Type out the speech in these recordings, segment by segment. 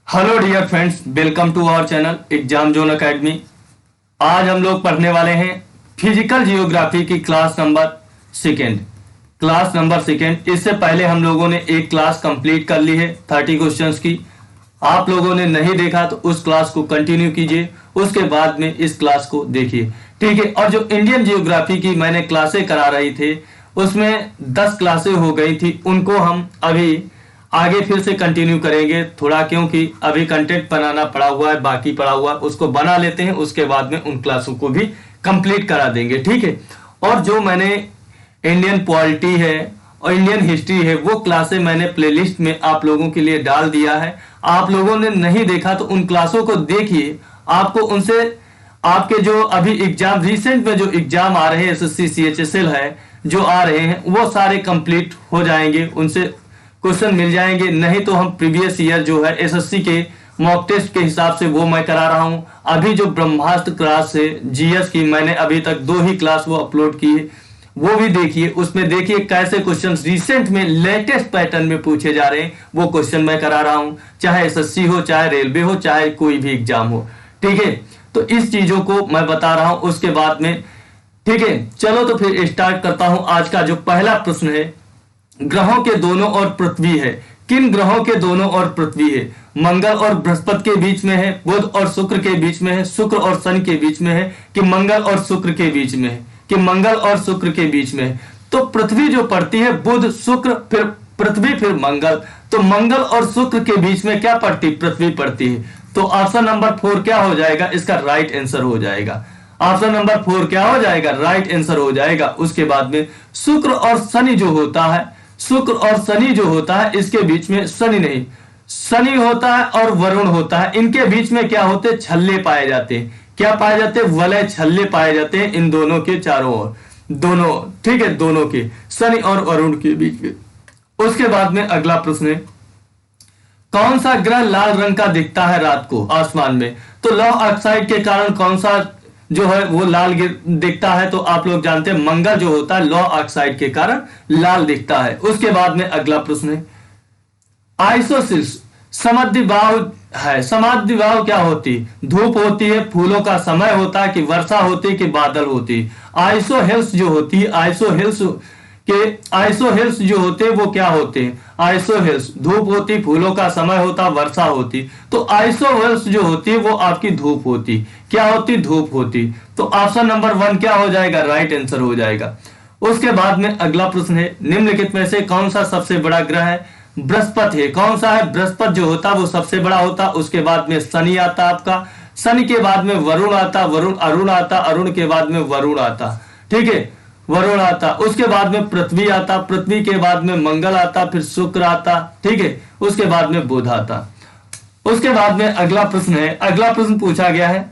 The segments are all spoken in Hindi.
Hello dear friends, welcome to our channel exam zone academy. आज हम लोग पढ़ने वाले हैं फिजिकल जियोग्राफी की क्लास नंबर सेकेंड। इससे पहले हम लोगों ने एक क्लास कंप्लीट कर ली है 30 क्वेश्चंस की। आप लोगों ने नहीं देखा तो उस क्लास को कंटिन्यू कीजिए, उसके बाद में इस क्लास को देखिए, ठीक है। और जो इंडियन जियोग्राफी की मैंने क्लासें करा रही थे उसमें 10 क्लासें हो गई थी, उनको हम अभी आगे फिर से कंटिन्यू करेंगे थोड़ा, क्योंकि अभी कंटेंट बनाना पड़ा हुआ है, बाकी पड़ा हुआ है, उसको बना लेते हैं, उसके बाद में उन क्लासों को भी कंप्लीट करा देंगे, ठीक है। और जो मैंने इंडियन पॉलिटी है और इंडियन हिस्ट्री है वो क्लासें मैंने प्लेलिस्ट में आप लोगों के लिए डाल दिया है। आप लोगों ने नहीं देखा तो उन क्लासों को देखिए, आपको उनसे आपके जो अभी एग्जाम रिसेंट में जो एग्जाम आ रहे हैं एसएससी सीएचएसएल है जो आ रहे हैं वो सारे कंप्लीट हो जाएंगे, उनसे क्वेश्चन मिल जाएंगे। नहीं तो हम प्रीवियस ईयर जो है एसएससी के मॉक टेस्ट के हिसाब से वो मैं करा रहा हूं। अभी जो ब्रह्मास्त्र क्लास है जीएस की, मैंने अभी तक 2 ही क्लास वो अपलोड की है, वो भी देखिए। उसमें देखिए कैसे क्वेश्चन रिसेंट में लेटेस्ट पैटर्न में पूछे जा रहे हैं, वो क्वेश्चन मैं करा रहा हूं, चाहे एसएससी हो, चाहे रेलवे हो, चाहे कोई भी एग्जाम हो, ठीक है। तो इस चीजों को मैं बता रहा हूं उसके बाद में, ठीक है। चलो तो फिर स्टार्ट करता हूं। आज का जो पहला प्रश्न है, ग्रहों के दोनों ओर पृथ्वी है, किन ग्रहों के दोनों ओर पृथ्वी है? मंगल और बृहस्पति के बीच में है, बुध और शुक्र के बीच में है, शुक्र और शनि के बीच में है, कि मंगल और शुक्र के बीच में है, कि मंगल और शुक्र के बीच में है? तो पृथ्वी जो पड़ती है बुध शुक्र फिर पृथ्वी फिर मंगल, तो मंगल और शुक्र के बीच में क्या पड़ती? पृथ्वी पड़ती है। तो ऑप्शन नंबर 4 क्या हो जाएगा? इसका राइट आंसर हो जाएगा। ऑप्शन नंबर 4 क्या हो जाएगा? राइट आंसर हो जाएगा। उसके बाद में शुक्र और शनि जो होता है, शुक्र और शनि जो होता है, इसके बीच में शनि नहीं, शनि होता है और वरुण होता है, इनके बीच में क्या होते हैं? छल्ले पाए जाते हैं। क्या पाए जाते हैं? वलय छल्ले पाए जाते हैं इन दोनों के चारों ओर, दोनों, ठीक है, दोनों के, शनि और वरुण के बीच में। उसके बाद में अगला प्रश्न है, कौन सा ग्रह लाल रंग का दिखता है रात को आसमान में? तो लौ ऑक्साइड के कारण कौन सा जो है वो लाल दिखता है? तो आप लोग जानते हैं मंगल जो होता है लौ ऑक्साइड के कारण लाल दिखता है। उसके बाद में अगला प्रश्न है, आइसोसिस समद्विबाहु है, समद्विबाहु क्या होती? धूप होती है, फूलों का समय होता है, कि वर्षा होती है, कि बादल होती है? आइसोहेल्स जो होती है, आइसोहेल्स जो होते हैं वो क्या होते हैं? आइसोहेल्स धूप होती, फूलों का समय होता, वर्षा होती, तो आइसोहेल्स जो होती है वो आपकी धूप होती। क्या होती? धूप होती। तो ऑप्शन नंबर 1 क्या हो जाएगा? राइट आंसर हो जाएगा। उसके बाद में अगला प्रश्न है, निम्नलिखित में से कौन सा सबसे बड़ा ग्रह है? बृहस्पति है। कौन सा है? बृहस्पति जो होता है वो सबसे बड़ा होता। उसके बाद में शनि आता आपका, शनि के बाद में वरुण आता, वरुण अरुण आता, अरुण के बाद में वरुण आता, ठीक है, वरुण आता। उसके बाद में पृथ्वी आता, पृथ्वी के बाद में मंगल आता, फिर शुक्र आता, ठीक है, उसके बाद में बुध आता। उसके बाद में अगला प्रश्न है, अगला प्रश्न पूछा गया है,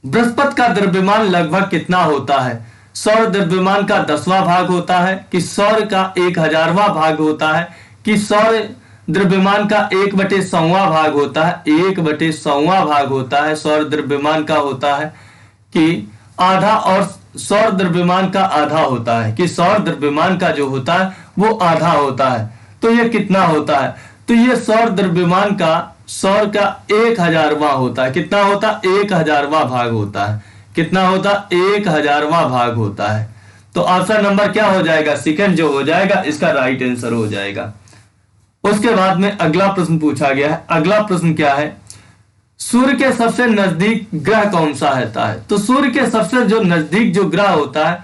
बृहस्पति का द्रव्यमान लगभग कितना होता है? सौर द्रव्यमान का 10वां भाग होता है, कि सौर का 1000वां भाग होता है, कि सौर द्रव्यमान का 1/100वां भाग होता है, 1/100वां भाग होता है सौर द्रव्यमान का होता है, कि आधा, और सौर द्रव्यमान का आधा होता है, कि सौर द्रव्यमान का जो होता है वो आधा होता है। तो ये कितना होता है? तो ये सौर द्रव्यमान का, सौर का 1000वां होता है। कितना होता? 1000वां भाग होता है। कितना होता? 1000वां भाग होता है। तो ऑप्शन नंबर क्या हो जाएगा? सेकंड जो हो जाएगा, इसका राइट आंसर हो जाएगा। उसके बाद में अगला प्रश्न पूछा गया है, अगला प्रश्न क्या है, सूर्य के सबसे नजदीक ग्रह कौन सा होता है? तो सूर्य के सबसे जो नजदीक जो ग्रह होता है,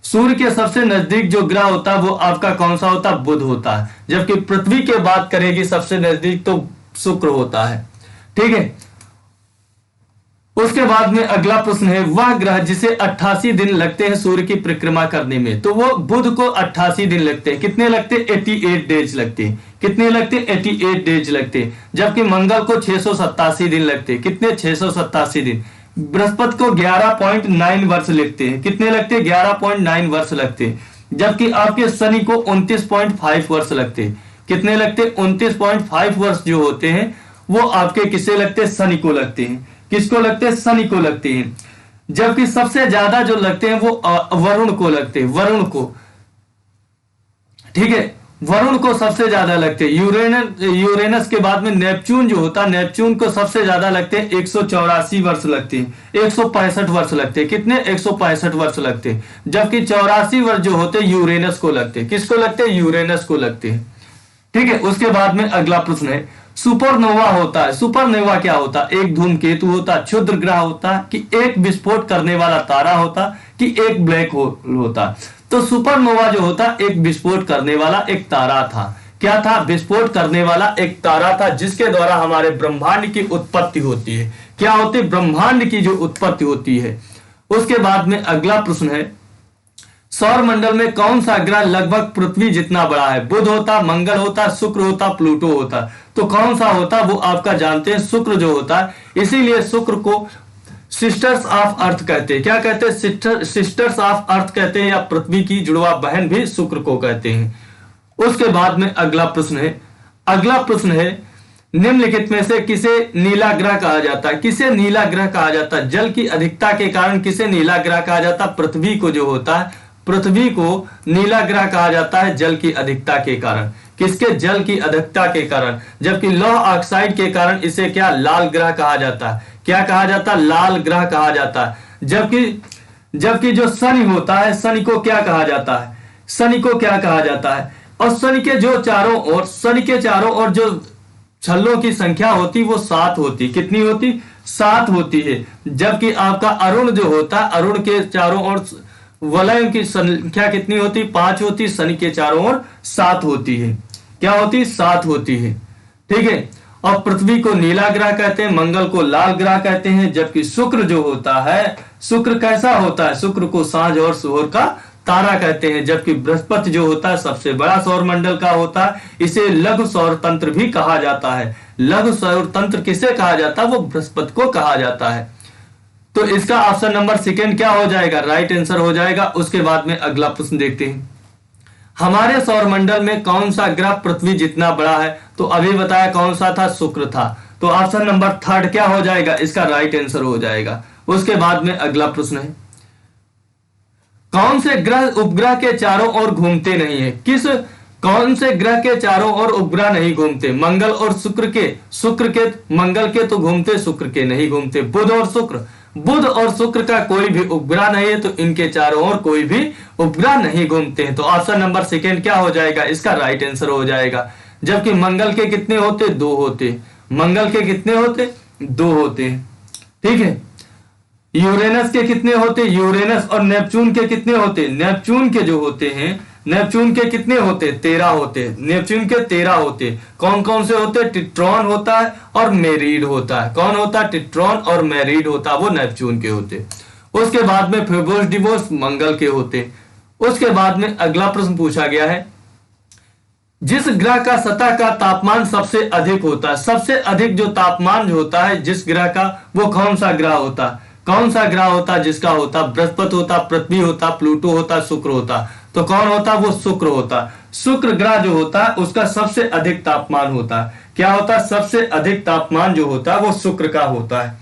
सूर्य के सबसे नजदीक जो ग्रह होता है वो आपका कौन सा होता है? बुध होता है। जबकि पृथ्वी के बात करेगी सबसे नजदीक तो शुक्र होता है, ठीक है। उसके बाद में अगला प्रश्न है, वह ग्रह जिसे 88 दिन लगते हैं सूर्य की परिक्रमा करने में? तो वो बुध को 88 दिन लगते हैं। कितने लगते हैं? 88 डेज लगते हैं। कितने लगते हैं? 88 डेज लगते हैं। जबकि मंगल को 687 दिन लगते हैं। कितने? 687 दिन। बृहस्पति को 11.9 वर्ष लगते हैं। कितने लगते हैं? 11.9 वर्ष लगते हैं। जबकि आपके शनि को 29.5 वर्ष लगते हैं। कितने लगते हैं? 29.5 वर्ष जो होते हैं वो आपके किसे लगते हैं? शनि को लगते हैं। किसको लगते हैं? शनि को लगते हैं। जबकि सबसे ज्यादा जो लगते हैं वो वरुण को लगते हैं, वरुण को, ठीक है, वरुण को सबसे ज्यादा लगते हैं। यूरेनस के बाद में नेपच्यून जो होता है, नेपच्यून को सबसे ज्यादा लगते हैं 184 वर्ष लगते हैं, 165 वर्ष लगते हैं। कितने? 165 वर्ष लगते हैं। जबकि 84 वर्ष जो होते हैं यूरेनस को लगते हैं। किसको लगते हैं? यूरेनस को लगते हैं। ठीक है। उसके बाद में अगला प्रश्न है, सुपरनोवा होता है। सुपरनोवा क्या होता है? एक धूमकेतु होता, क्षुद्र ग्रह होता, कि एक विस्फोट करने वाला तारा होता, कि एक ब्लैक होल होता। तो सुपरनोवा जो होता एक विस्फोट करने वाला एक तारा था। क्या था? विस्फोट करने वाला एक तारा था, जिसके द्वारा हमारे ब्रह्मांड की उत्पत्ति होती है। क्या होती है? ब्रह्मांड की जो उत्पत्ति होती है। उसके बाद में अगला प्रश्न है, सौर मंडल में कौन सा ग्रह लगभग पृथ्वी जितना बड़ा है? बुध होता, मंगल होता, शुक्र होता, प्लूटो होता। तो कौन सा होता? वो आपका जानते हैं, शुक्र जो होता है। इसीलिए शुक्र को सिस्टर्स ऑफ अर्थ कहते हैं। क्या कहते हैं? सिस्टर्स ऑफ अर्थ कहते हैं, या पृथ्वी की जुड़वा बहन भी शुक्र को कहते हैं। उसके बाद में अगला प्रश्न है, निम्नलिखित में से किसे नीला ग्रह कहा जाता है? किसे नीला ग्रह कहा जाता है? जल की अधिकता के कारण किसे नीला ग्रह कहा जाता है? पृथ्वी को जो होता है, पृथ्वी को नीला ग्रह कहा जाता है जल की अधिकता के कारण। किसके? जल की अधिकता के कारण। जबकि लौह ऑक्साइड के कारण इसे क्या? लाल ग्रह कहा जाता है। क्या कहा जाता है? लाल ग्रह कहा जाता है। जबकि जो शनि होता है, शनि को क्या कहा जाता है? शनि को क्या कहा जाता है? और शनि के चारों ओर जो छल्लों की संख्या होती वो 7 होती। कितनी होती? 7 होती है। जबकि आपका अरुण जो होता है, अरुण के चारों ओर वलय की संख्या कितनी होती? 5 होती। शनि के चारों ओर 7 होती है। क्या होती? 7 होती है। ठीक है। और पृथ्वी को नीला ग्रह कहते हैं, मंगल को लाल ग्रह कहते हैं। जबकि शुक्र जो होता है, शुक्र कैसा होता है? शुक्र को सांझ और सुबह का तारा कहते हैं। जबकि बृहस्पति जो होता है सबसे बड़ा सौर मंडल का होता है। इसे लघु सौर तंत्र भी कहा जाता है। लघु सौर तंत्र किसे कहा जाता है? वो बृहस्पति को कहा जाता है। तो इसका ऑप्शन नंबर सेकंड क्या हो जाएगा? राइट आंसर हो जाएगा। उसके बाद में अगला प्रश्न देखते हैं, हमारे सौर मंडल में कौन सा ग्रह पृथ्वी जितना बड़ा है? तो अभी बताया कौन सा था? शुक्र था। तो ऑप्शन नंबर थर्ड क्या हो जाएगा? इसका राइट आंसर हो जाएगा। उसके बाद में अगला प्रश्न है, कौन से ग्रह उपग्रह के चारों ओर घूमते नहीं है? कौन से ग्रह के चारों ओर उपग्रह नहीं घूमते? मंगल और शुक्र के मंगल के तो घूमते, शुक्र के नहीं घूमते। बुध और शुक्र का कोई भी उपग्रह नहीं है, तो इनके चारों ओर कोई भी उपग्रह नहीं घूमते हैं। तो ऑप्शन नंबर सेकंड क्या हो जाएगा? इसका राइट आंसर हो जाएगा। जबकि मंगल के कितने होते? 2 होते। मंगल के कितने होते? 2 होते। ठीक है। यूरेनस के कितने होते? यूरेनस और नेपच्यून के कितने होते? नेपच्यून के जो होते हैं, नेपच्यून के कितने होते? 13 होते। नेपच्यून के 13 होते। कौन कौन से होते? टिट्रॉन होता है और मेरीड होता है। कौन होता? टिट्रॉन और मेरीड होता है, वो नेपच्यून के होते। उसके बाद में फेबोस डिवोस मंगल के होते। उसके बाद में अगला प्रश्न पूछा गया है, जिस ग्रह का सतह का तापमान सबसे अधिक होता है, सबसे अधिक जो तापमान जो होता है जिस ग्रह का, वो कौन सा ग्रह होता? कौन सा ग्रह होता जिसका होता? बृहस्पति होता, पृथ्वी होता, प्लूटो होता, शुक्र होता। तो कौन होता? वो शुक्र होता। शुक्र ग्रह जो होता है उसका सबसे अधिक तापमान होता है। क्या होता है? सबसे अधिक तापमान जो होता है वो शुक्र का होता है।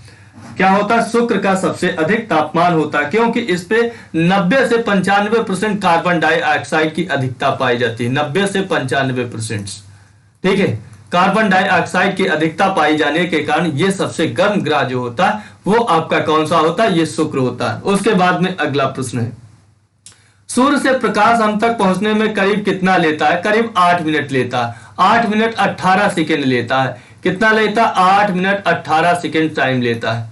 क्या होता है? शुक्र का सबसे अधिक तापमान होता है, क्योंकि इस पे 90 से 95% कार्बन डाइऑक्साइड की अधिकता पाई जाती है। 90 से 95%। ठीक है। कार्बन डाइऑक्साइड की अधिकता पाई जाने के कारण ये सबसे गर्म ग्रह जो होता है वो आपका कौन सा होता है? ये शुक्र होता है। उसके बाद में अगला प्रश्न है, सूर्य से प्रकाश हम तक पहुंचने में करीब कितना लेता है? करीब 8 मिनट लेता है। 8 मिनट 18 सेकेंड लेता है। कितना लेता? 8 मिनट 18 सेकेंड टाइम लेता है।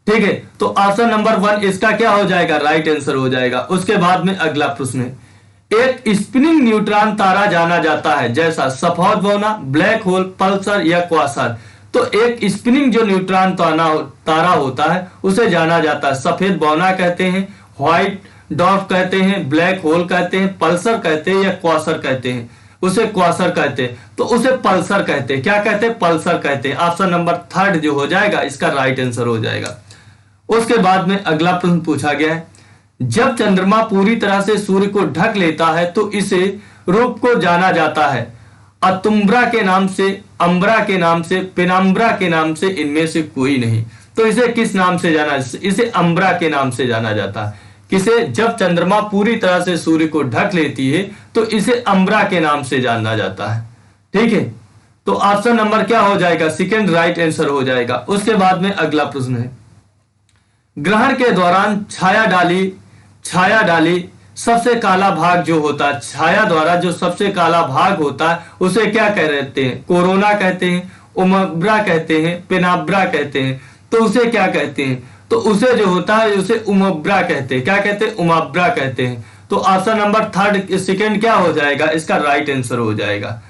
ठीक है। तो ऑप्शन नंबर 1 इसका क्या हो जाएगा? राइट आंसर हो जाएगा। उसके बाद में अगला प्रश्न है, एक स्पिनिंग न्यूट्रॉन तारा जाना जाता है जैसा सफेद बौना, ब्लैक होल, पल्सर या क्वासर। तो एक स्पिनिंग जो न्यूट्रॉन तारा होता है उसे जाना जाता है, सफेद बौना कहते हैं, व्हाइट डॉर्फ कहते हैं, ब्लैक होल कहते हैं, पल्सर कहते हैं या क्वासर कहते हैं। उसे क्वासर कहते हैं, तो उसे पल्सर कहते हैं। क्या कहते हैं? पल्सर कहते हैं। ऑप्शन नंबर 3 जो हो जाएगा इसका राइट आंसर हो जाएगा। उसके बाद में अगला प्रश्न पूछा गया है, जब चंद्रमा पूरी तरह से सूर्य को ढक लेता है तो इसे रूप को जाना जाता है अतुम्ब्रा के नाम से, अम्ब्रा के नाम से, पेनाम्ब्रा के नाम से, इनमें से कोई नहीं। तो इसे किस नाम से जाना? इसे अम्ब्रा के नाम से जाना जाता है। किसे, जब चंद्रमा पूरी तरह से सूर्य को ढक लेती है तो इसे अम्बरा के नाम से जाना जाता है। ठीक है, तो ऑप्शन नंबर क्या हो जाएगा, सेकंड राइट आंसर हो जाएगा। उसके बाद में अगला प्रश्न है, ग्रहण के दौरान छाया डाली सबसे काला भाग जो होता है, छाया द्वारा जो सबसे काला भाग होता है उसे क्या कहते हैं, कोरोना कहते हैं, उमब्रा कहते हैं, पेनाब्रा कहते हैं। तो उसे क्या कहते हैं, तो उसे जो होता है उसे उमब्रा कहते हैं। क्या कहते हैं, उमब्रा कहते हैं। तो ऑप्शन नंबर थर्ड सेकंड क्या हो जाएगा, इसका राइट आंसर हो जाएगा।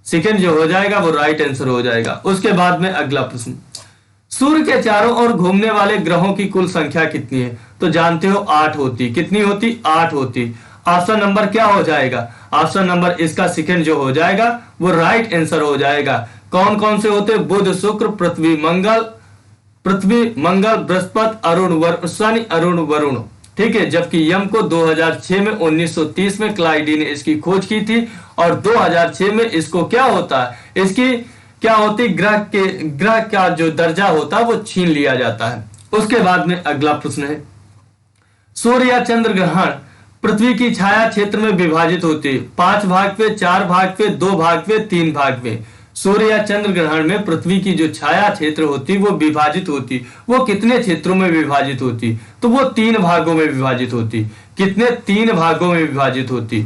सेकंड जो हो जाएगा वो राइट आंसर हो जाएगा। उसके बाद में अगला प्रश्न, सूर्य के चारों ओर घूमने वाले ग्रहों की कुल संख्या कितनी है, तो जानते हो 8 होती। कितनी होती, 8 होती। ऑप्शन नंबर क्या हो जाएगा, ऑप्शन नंबर इसका सेकंड जो हो जाएगा वो राइट आंसर हो जाएगा। कौन कौन से होते, बुध शुक्र पृथ्वी मंगल बृहस्पति अरुण शनि अरुण वरुण। ठीक है, जबकि यम को 2006 में 1930 में क्लाइडी ने इसकी खोज की थी और 2006 में इसको क्या होता है, इसकी क्या होती, ग्रह का जो दर्जा होता है वो छीन लिया जाता है। उसके बाद में अगला प्रश्न है, सूर्य या चंद्र ग्रहण पृथ्वी की छाया क्षेत्र में विभाजित होती है, 5 भाग पे, 4 भाग पे, 2 भाग पे, 3 भाग पे। सूर्य या चंद्र ग्रहण में पृथ्वी की जो छाया क्षेत्र होती वो विभाजित होती, वो कितने क्षेत्रों में विभाजित होती, तो वो 3 भागों में विभाजित होती। कितने, 3 भागों में विभाजित होती,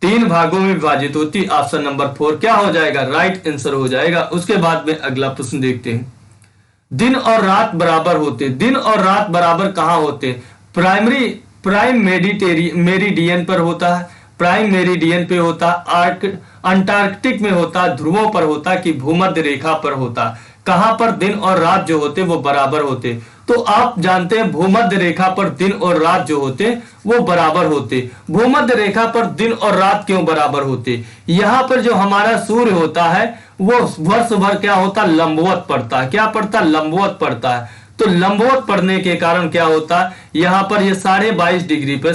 3 भागों में विभाजित होती। ऑप्शन नंबर 4 क्या हो जाएगा, राइट आंसर हो जाएगा। उसके बाद में अगला प्रश्न देखते हैं, दिन और रात बराबर होते, दिन और रात बराबर कहां होते, प्राइम मेरिडियन पर होता है, प्राइम मेरिडियन पे होता, अंटार्कटिक में होता, ध्रुवों पर होता कि भूमध्य रेखा पर होता। कहां पर दिन और रात जो होते वो बराबर होते, तो आप जानते हैं भूमध्य रेखा पर दिन और रात जो होते वो बराबर होते। भूमध्य रेखा पर दिन और रात क्यों बराबर होते, यहां पर जो हमारा सूर्य होता है वो वर्ष भर क्या होता, लंबवत पड़ता है। क्या पड़ता, लंबवत पड़ता है। तो लंबवत पड़ने के कारण क्या होता है, यहां पर ये 22.5 डिग्री पे,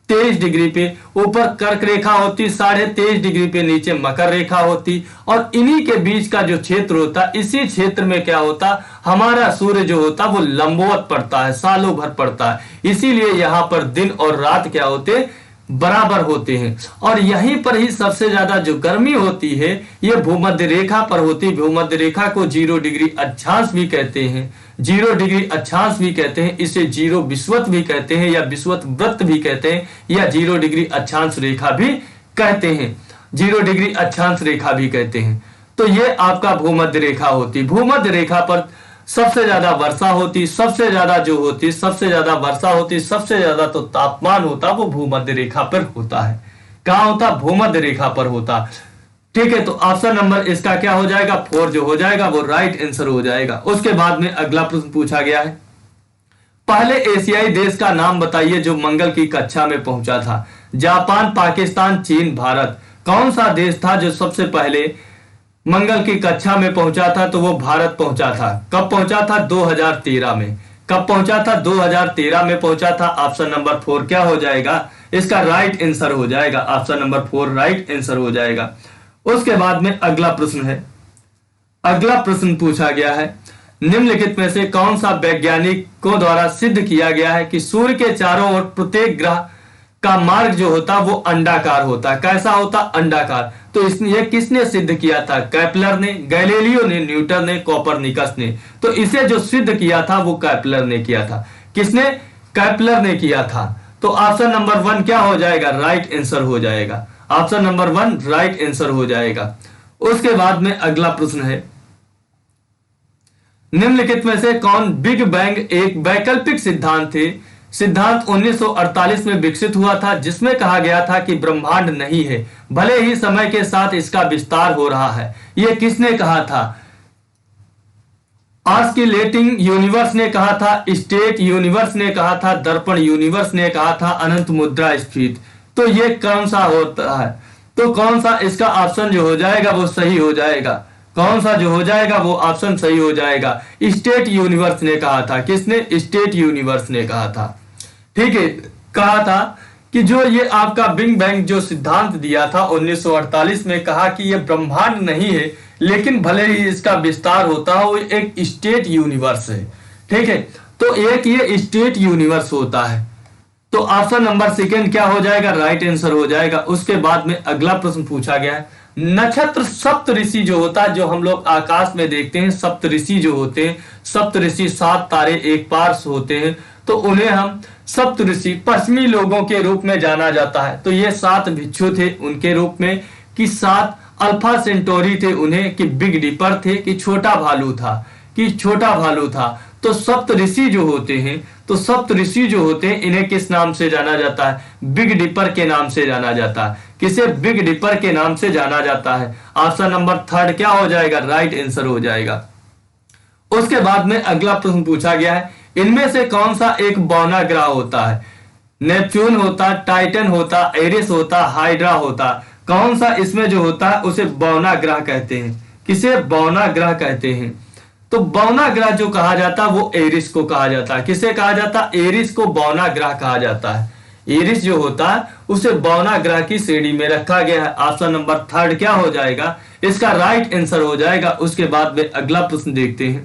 23.5 डिग्री पे ऊपर कर्क रेखा होती, 23.5 डिग्री पे नीचे मकर रेखा होती, और इन्हीं के बीच का जो क्षेत्र होता, इसी क्षेत्र में क्या होता, हमारा सूर्य जो होता वो लंबवत पड़ता है, सालों भर पड़ता है। इसीलिए यहां पर दिन और रात क्या होते, बराबर होते हैं। और यहीं पर ही सबसे ज्यादा जो गर्मी होती है ये भूमध्य रेखा पर होती। भूमध्य रेखा को 0 डिग्री अक्षांश भी कहते हैं, 0 डिग्री अक्षांश भी कहते हैं, इसे 0 विषुवत भी कहते हैं या विषुवत वृत्त भी कहते हैं, या 0 डिग्री अक्षांश रेखा भी कहते हैं, 0 डिग्री अक्षांश रेखा भी कहते हैं। तो ये आपका भूमध्य रेखा होती। भूमध्य रेखा पर सबसे ज्यादा वर्षा होती, सबसे ज्यादा जो होती, सबसे ज्यादा वर्षा होती, सबसे ज्यादा तो तापमान होता वो भूमध्य रेखा पर होता है। कहां होता, भूमध्य रेखा पर होता। ठीक है, तो ऑप्शन नंबर इसका क्या हो जाएगा, 4 जो हो जाएगा वो राइट आंसर हो जाएगा। उसके बाद में अगला प्रश्न पूछा गया है, पहले एशियाई देश का नाम बताइए जो मंगल की कक्षा में पहुंचा था। जापान, पाकिस्तान, चीन, भारत। कौन सा देश था जो सबसे पहले मंगल की कक्षा में पहुंचा था, तो वो भारत पहुंचा था। कब पहुंचा था, 2013 में। कब पहुंचा था, 2013 में पहुंचा था। ऑप्शन नंबर 4 क्या हो जाएगा, इसका राइट आंसर हो जाएगा। ऑप्शन नंबर 4 राइट आंसर हो जाएगा। उसके बाद में अगला प्रश्न है, अगला प्रश्न पूछा गया है, निम्नलिखित में से कौन सा वैज्ञानिकों द्वारा सिद्ध किया गया है कि सूर्य के चारों ओर प्रत्येक ग्रह का मार्ग जो होता वो अंडाकार होता। कैसा होता, अंडाकार। तो ये किसने सिद्ध किया था, कैपलर ने, गैलीलियो ने, न्यूटन ने, कोपरनिकस ने। तो इसे जो सिद्ध किया था वो कैपलर ने किया था। किसने, कैपलर ने किया था। तो ऑप्शन नंबर 1 क्या हो जाएगा, राइट आंसर हो जाएगा। ऑप्शन नंबर 1 राइट आंसर हो जाएगा। उसके बाद में अगला प्रश्न है, निम्नलिखित में से कौन बिग बैंग एक वैकल्पिक सिद्धांत थे। सिद्धांत 1948 में विकसित हुआ था, जिसमें कहा गया था कि ब्रह्मांड नहीं है, भले ही समय के साथ इसका विस्तार हो रहा है। यह किसने कहा था, ऑस्किलेटिंग यूनिवर्स ने कहा था, स्टेट यूनिवर्स ने कहा था, दर्पण यूनिवर्स ने कहा था, अनंत मुद्रा स्फीत। तो ये कौन सा होता है, तो कौन सा इसका ऑप्शन जो हो जाएगा वो सही हो जाएगा। कौन सा जो हो जाएगा वो ऑप्शन सही हो जाएगा। स्टेट यूनिवर्स ने कहा था। किसने, स्टेट यूनिवर्स ने कहा था। ठीक है, कहा था कि जो ये आपका बिग बैंग जो सिद्धांत दिया था 1948 में, कहा कि ये ब्रह्मांड नहीं है, लेकिन भले ही इसका विस्तार होता है, वो एक स्टेट यूनिवर्स है। ठीक है, तो एक ये स्टेट यूनिवर्स होता है। तो ऑप्शन नंबर सेकंड क्या हो जाएगा, राइट आंसर हो जाएगा। उसके बाद में अगला प्रश्न पूछा गया है, नक्षत्र सप्तऋषि जो होता है, जो हम लोग आकाश में देखते हैं, सप्तऋषि जो होते हैं, सप्तऋषि 7 तारे एक पार्श्व होते हैं, तो उन्हें हम सप्तऋषि पश्चिमी लोगों के रूप में जाना जाता है। तो ये 7 भिक्षु थे उनके रूप में, कि 7 अल्फा सेंटोरी थे उन्हें, कि बिग डिपर थे, कि छोटा भालू था, कि छोटा भालू था। तो सप्तऋषि जो होते हैं, तो सप्तऋषि जो होते हैं इन्हें किस नाम से जाना जाता है, बिग डिपर के नाम से जाना जाता है। किसे, बिग डिपर के नाम से जाना जाता है। ऑप्शन नंबर थर्ड क्या हो जाएगा, राइट आंसर हो जाएगा। उसके बाद में अगला प्रश्न पूछा गया है, इनमें से कौन सा एक बौना ग्रह होता है, नेपच्यून होता, टाइटन होता, एरिस होता, हाइड्रा होता, कौन सा इसमें जो होता है उसे बौना ग्रह कहते हैं। किसे बौना ग्रह कहते हैं, तो बौना ग्रह जो कहा जाता है वो एरिस को कहा जाता है। किसे कहा जाता है, एरिस को बौना ग्रह कहा जाता है। एरिस जो होता है उसे बौना ग्रह की श्रेणी में रखा गया है। ऑप्शन नंबर थर्ड क्या हो जाएगा, इसका राइट आंसर हो जाएगा। उसके बाद में अगला प्रश्न देखते हैं,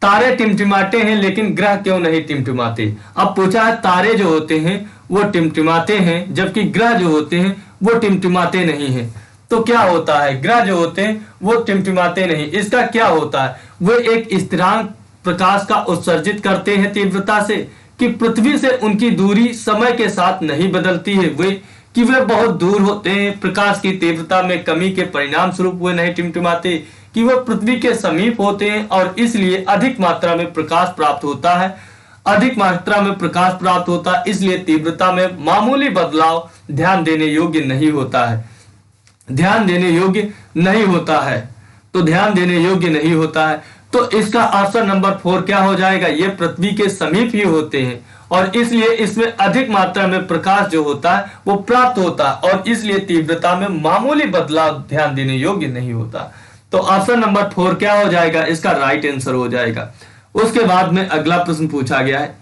तारे टिमटिमाते हैं लेकिन ग्रह क्यों नहीं टिमटिमाते। अब पूछा है तारे जो होते हैं वो टिमटिमाते हैं, जबकि ग्रह जो होते हैं वो टिमटिमाते नहीं है। तो क्या होता है, ग्रह जो होते हैं वो टिमटिमाते नहीं, इसका क्या होता है, वो एक स्थिरांक प्रकाश का उत्सर्जित करते हैं तीव्रता से, कि पृथ्वी से उनकी दूरी समय के साथ नहीं बदलती है, वे कि वे बहुत दूर होते हैं, प्रकाश की तीव्रता में कमी के परिणाम स्वरूप वे नहीं टिमटिमाते, कि वह पृथ्वी के समीप होते हैं और इसलिए अधिक मात्रा में प्रकाश प्राप्त होता है, अधिक मात्रा में प्रकाश प्राप्त होता है, इसलिए तीव्रता में मामूली बदलाव ध्यान देने योग्य नहीं होता है, ध्यान देने योग्य नहीं होता है। तो ध्यान देने योग्य नहीं होता है, तो इसका ऑप्शन नंबर 4 क्या हो जाएगा, ये पृथ्वी के समीप ही होते हैं और इसलिए इसमें अधिक मात्रा में प्रकाश जो होता है वो प्राप्त होता है और इसलिए तीव्रता में मामूली बदलाव ध्यान देने योग्य नहीं होता। तो ऑप्शन नंबर 4 क्या हो जाएगा, इसका राइट आंसर हो जाएगा। उसके बाद में अगला प्रश्न पूछा गया है,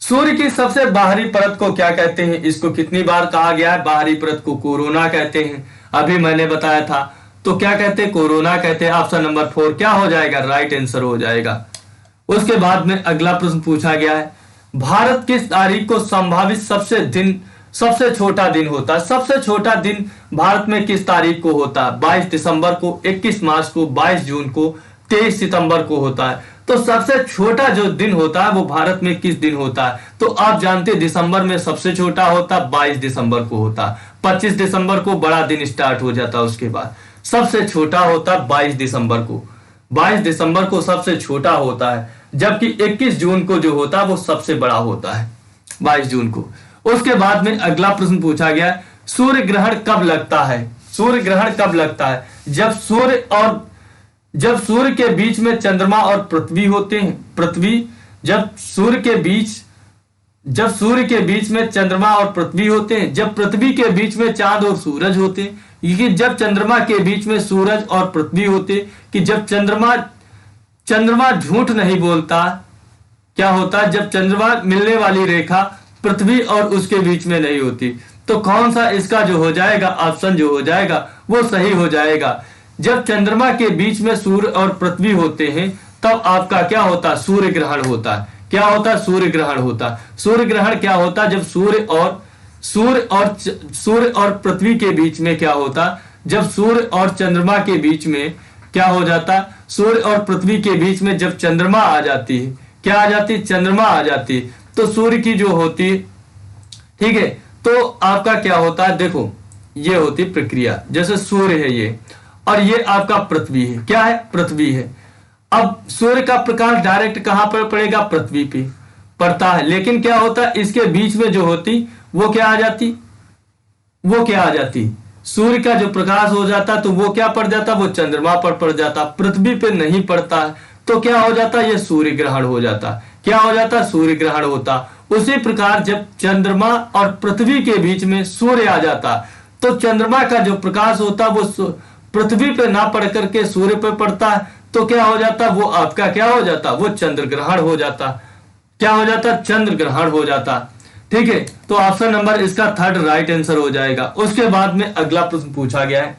सूर्य की सबसे बाहरी परत को क्या कहते हैं। इसको कितनी बार कहा गया है, बाहरी परत को कोरोना कहते हैं, अभी मैंने बताया था। तो क्या कहते हैं, कोरोना कहते हैं। ऑप्शन नंबर 4 क्या हो जाएगा, राइट आंसर हो जाएगा। उसके बाद में अगला प्रश्न पूछा गया है, भारत किस तारीख को संभावित सबसे छोटा दिन होता है। सबसे छोटा दिन भारत में किस तारीख को होता है, 22 दिसंबर को, 21 मार्च को, 22 जून को, 23 सितंबर को होता है। तो सबसे छोटा जो दिन होता है वो भारत में किस दिन होता है, तो आप जानते हैं दिसंबर में सबसे छोटा होता है 22 दिसंबर को होता है, 25 दिसंबर को बड़ा दिन स्टार्ट हो जाता है, उसके बाद सबसे छोटा होता है 22 दिसंबर को, 22 दिसंबर को सबसे छोटा होता है, जबकि 21 जून को जो होता है वो सबसे बड़ा होता है, 22 जून को। उसके बाद में अगला प्रश्न पूछा गया, सूर्य ग्रहण कब लगता है। सूर्य ग्रहण कब लगता है, जब सूर्य के बीच में चंद्रमा और पृथ्वी होते हैं। जब सूर्य के बीच में चंद्रमा और पृथ्वी होते हैं, जब पृथ्वी के बीच में चांद और सूरज होते हैं, कि जब चंद्रमा के बीच में सूरज और पृथ्वी होते, कि जब चंद्रमा झूठ नहीं बोलता, क्या होता है, जब चंद्रमा मिलने वाली रेखा पृथ्वी और उसके बीच में नहीं होती। तो कौन सा इसका जो हो जाएगा, ऑप्शन जो हो जाएगा वो सही हो जाएगा। जब चंद्रमा के बीच में सूर्य और पृथ्वी होते हैं तब आपका क्या होता है, सूर्य ग्रहण होता है। क्या होता है, सूर्य ग्रहण होता है। सूर्य ग्रहण क्या होता है, जब सूर्य और पृथ्वी के बीच में क्या होता, जब सूर्य और चंद्रमा के बीच में क्या हो जाता, सूर्य और पृथ्वी के बीच में जब चंद्रमा आ जाती है, क्या आ जाती, चंद्रमा आ जाती है, तो सूर्य की जो होती, ठीक है, तो आपका क्या होता है, देखो ये होती प्रक्रिया, जैसे सूर्य है ये और ये आपका पृथ्वी है, क्या है, पृथ्वी है। अब सूर्य का प्रकाश डायरेक्ट कहां पर पड़ेगा, पृथ्वी पे पड़ता है, लेकिन क्या होता है इसके बीच में जो होती वो क्या आ जाती, सूर्य का जो प्रकाश हो जाता तो वो क्या पड़ जाता, वो चंद्रमा पर पड़ जाता, पृथ्वी पे नहीं पड़ता है, तो क्या हो जाता, ये सूर्य ग्रहण हो जाता। क्या हो जाता, सूर्य ग्रहण होता। उसी प्रकार जब चंद्रमा और पृथ्वी के बीच में सूर्य आ जाता तो चंद्रमा का जो प्रकाश होता वो पृथ्वी पे ना पड़ करके सूर्य पे पड़ता है, तो क्या हो जाता, वो आपका क्या हो जाता, वो चंद्र ग्रहण हो जाता। क्या हो जाता, चंद्र ग्रहण हो जाता। ठीक है, तो ऑप्शन नंबर इसका थर्ड राइट आंसर हो जाएगा। उसके बाद में अगला प्रश्न पूछा गया है,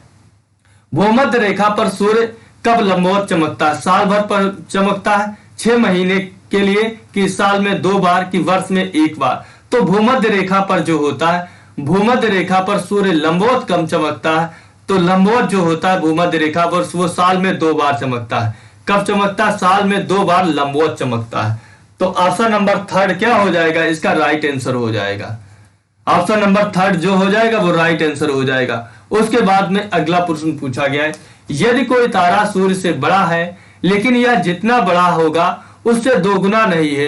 भूमध्य रेखा पर सूर्य कब लंबवत चमकता है। साल भर पर चमकता है, 6 महीने के लिए, कि साल में 2 बार, कि वर्ष में 1 बार। तो भूमध्य रेखा पर जो होता है, भूमध्य रेखा पर सूर्य लंबवत कम चमकता है। तो लंबवत जो होता है भूमध्य रेखा पर, वो साल में 2 बार चमकता है। कब चमकता है? साल में 2 बार लंबवत चमकता है। तो ऑप्शन नंबर 3 क्या हो जाएगा? इसका राइट आंसर हो जाएगा। ऑप्शन नंबर 3 जो हो जाएगा वो राइट आंसर हो जाएगा। उसके बाद में अगला प्रश्न पूछा गया है, यदि कोई तारा सूर्य से बड़ा है लेकिन यह जितना बड़ा होगा उससे 2 गुना नहीं है,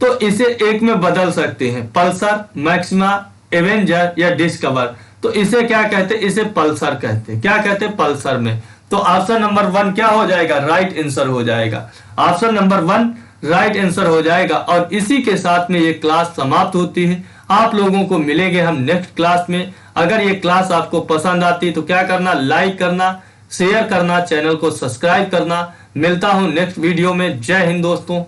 तो इसे एक में बदल सकते हैं, पल्सर, मैक्सिमा, एवेंजर या डिस्कवर। तो इसे क्या कहते हैं? इसे पल्सर कहते हैं। क्या कहते हैं? पल्सर में। तो ऑप्शन नंबर 1 क्या हो जाएगा? राइट आंसर हो जाएगा। ऑप्शन नंबर 1 राइट आंसर हो जाएगा। और इसी के साथ में ये क्लास समाप्त होती है। आप लोगों को मिलेंगे हम नेक्स्ट क्लास में। अगर ये क्लास आपको पसंद आती तो क्या करना? लाइक करना, शेयर करना, चैनल को सब्सक्राइब करना। मिलता हूं नेक्स्ट वीडियो में। जय हिंद दोस्तों।